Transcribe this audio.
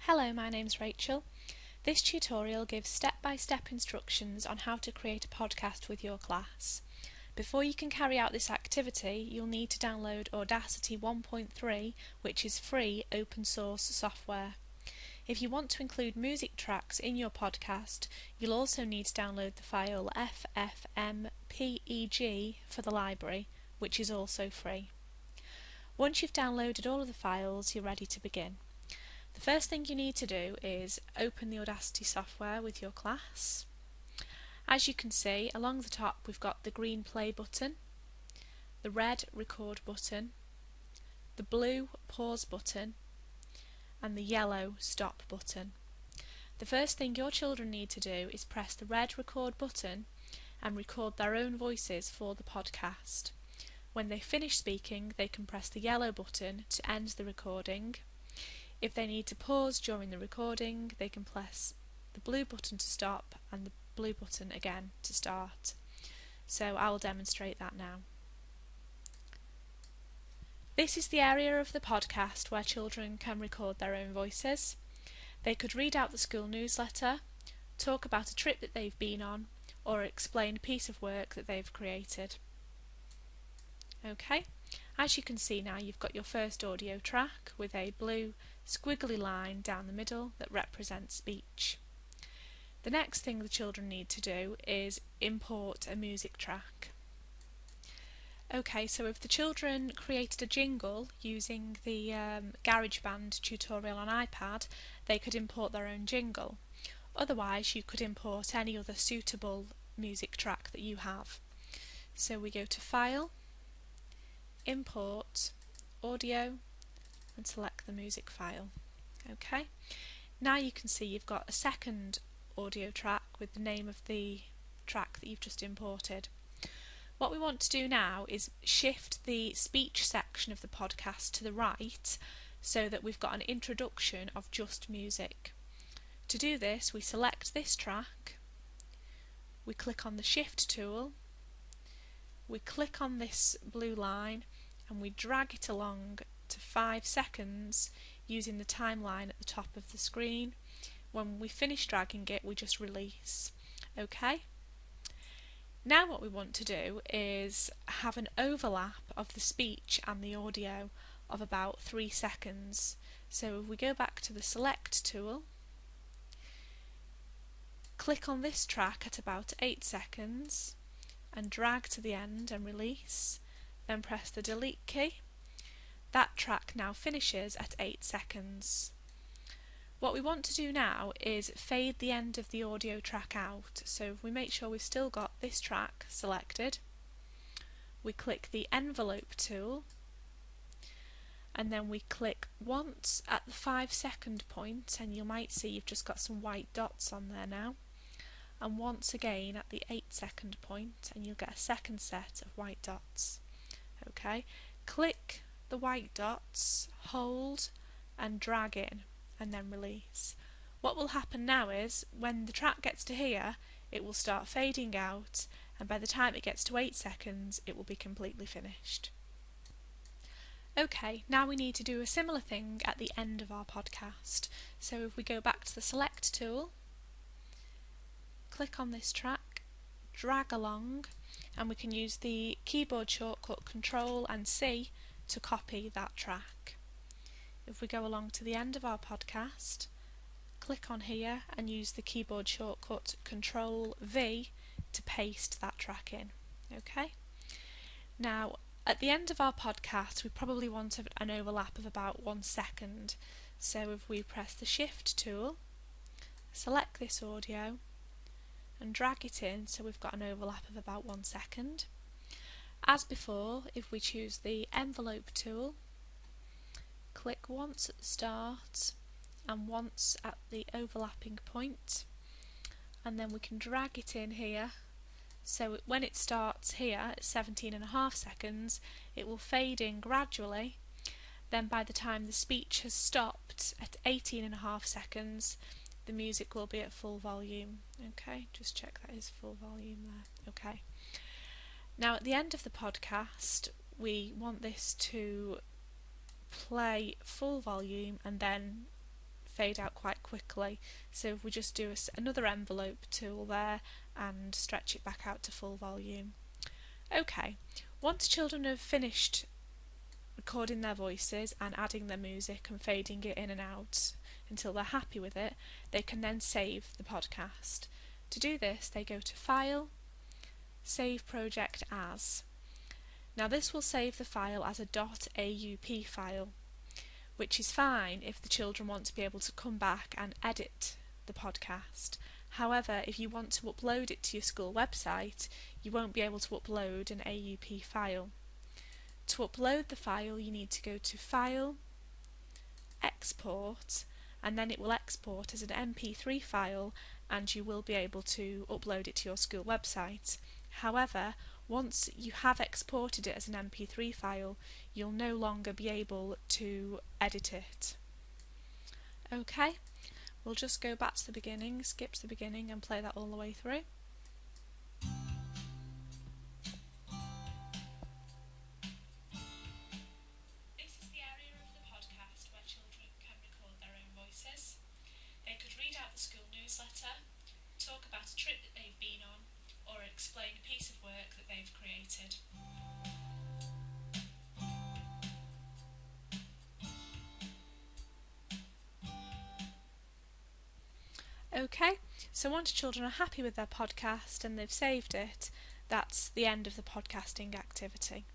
Hello, my name's Rachel. This tutorial gives step-by-step instructions on how to create a podcast with your class. Before you can carry out this activity, you'll need to download Audacity 1.3, which is free open source software. If you want to include music tracks in your podcast, you'll also need to download the file FFmpeg for the library, which is also free. Once you've downloaded all of the files, you're ready to begin. The first thing you need to do is open the Audacity software with your class. As you can see, along the top we've got the green play button, the red record button, the blue pause button, and the yellow stop button. The first thing your children need to do is press the red record button and record their own voices for the podcast. When they finish speaking, they can press the yellow button to end the recording. If they need to pause during the recording, they can press the blue button to stop and the blue button again to start. So I will demonstrate that now. This is the area of the podcast where children can record their own voices. They could read out the school newsletter, talk about a trip that they've been on, or explain a piece of work that they've created. Okay, as you can see now, you've got your first audio track with a blue squiggly line down the middle that represents speech. The next thing the children need to do is import a music track. Okay, so if the children created a jingle using the GarageBand tutorial on iPad, they could import their own jingle. Otherwise, you could import any other suitable music track that you have. So we go to File, Import, Audio, and select the music file. Okay, now you can see you've got a second audio track with the name of the track that you've just imported. What we want to do now is shift the speech section of the podcast to the right so that we've got an introduction of just music. To do this, we select this track, we click on the Shift tool, we click on this blue line and we drag it along to 5 seconds using the timeline at the top of the screen. When we finish dragging it, we just release. Okay? Now what we want to do is have an overlap of the speech and the audio of about 3 seconds. So if we go back to the Select tool, click on this track at about 8 seconds and drag to the end and release, then press the Delete key. That track now finishes at 8 seconds. What we want to do now is fade the end of the audio track out. So if we make sure we've still got this track selected, we click the Envelope tool and then we click once at the 5-second point, and you might see you've just got some white dots on there now, and once again at the 8-second point, and you'll get a second set of white dots. Okay, click the white dots, hold and drag in and then release. What will happen now is when the track gets to here, it will start fading out, and by the time it gets to 8 seconds it will be completely finished. Okay, now we need to do a similar thing at the end of our podcast. So if we go back to the Select tool, click on this track, drag along, and we can use the keyboard shortcut Control and C to copy that track. If we go along to the end of our podcast, click on here and use the keyboard shortcut Control V to paste that track in. Okay. Now at the end of our podcast we probably want an overlap of about 1 second. So if we press the Shift tool, select this audio and drag it in so we've got an overlap of about 1 second. As before, if we choose the Envelope tool, click once at the start and once at the overlapping point, and then we can drag it in here. So when it starts here at 17.5 seconds, it will fade in gradually. Then by the time the speech has stopped at 18.5 seconds, the music will be at full volume. Okay, just check that is full volume there. Okay. Now at the end of the podcast, we want this to play full volume and then fade out quite quickly. So if we just do another envelope tool there and stretch it back out to full volume. Okay, once children have finished recording their voices and adding their music and fading it in and out until they're happy with it, they can then save the podcast. To do this, they go to File, Save Project As. Now this will save the file as a .aup file, which is fine if the children want to be able to come back and edit the podcast. However, if you want to upload it to your school website, you won't be able to upload an AUP file. To upload the file, you need to go to File, Export, and then it will export as an MP3 file, and you will be able to upload it to your school website. However, once you have exported it as an MP3 file, you'll no longer be able to edit it. Okay, we'll just go back to the beginning, skip to the beginning and play that all the way through. This is the area of the podcast where children can record their own voices. They could read out the school newsletter, talk about a trip that they've been on, or explain a piece of work that they've created. Okay, so once children are happy with their podcast and they've saved it, that's the end of the podcasting activity.